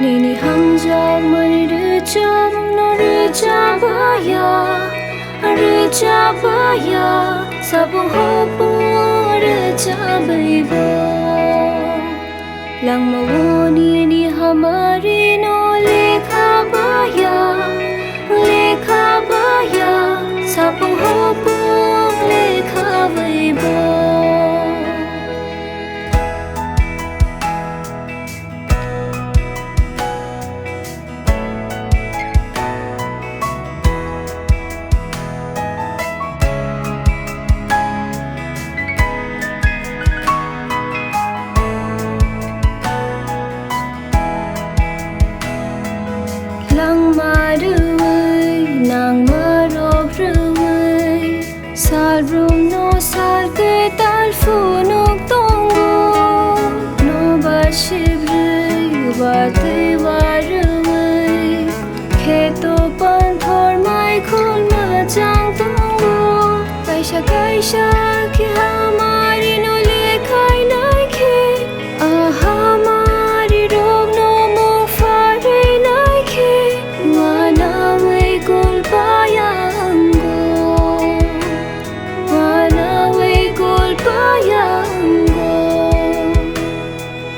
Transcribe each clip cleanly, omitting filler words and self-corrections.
Nini hamjak mani rejab no rejabaya rejabaya sabung hopu rejabaibo lang mawoni ni hamari no lekhabaya sabung hopu lekhabaibo Lang maruai nang marok ruai sal rum no sal ke talfunok tongo no bashibrai wate waruai kheto panthor mai khul majang tongo kaisa ki hamari no lekhai nai khe hamari rog no mo fare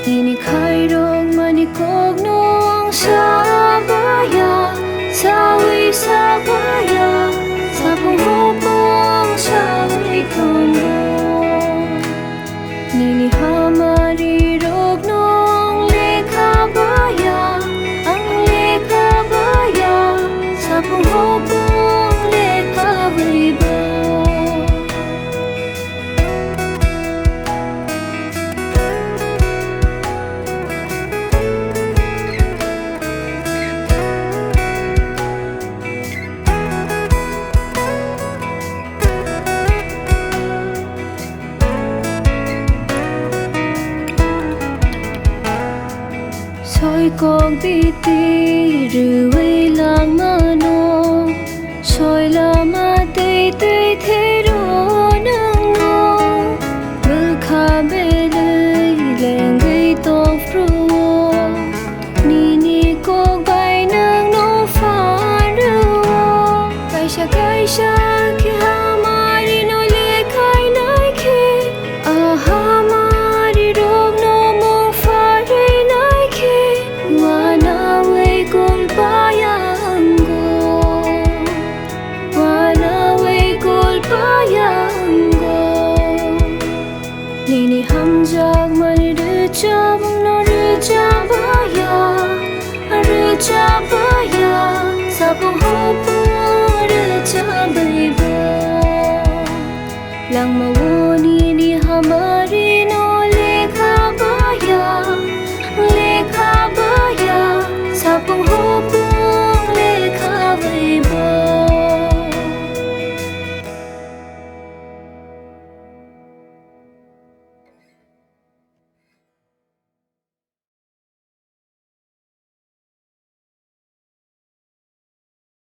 Ini khairong manikog no ang sabaya sabaya sabong hopong sawi tongo Nini hamari rog no ang lekhabaya sabong hopong lekhabaibo Soi kong biti ruai lang mano Soi lama tei tei ro nang no Bukha belai leng gay tong fruo Nini kong bay nang no fa ruo Kaisa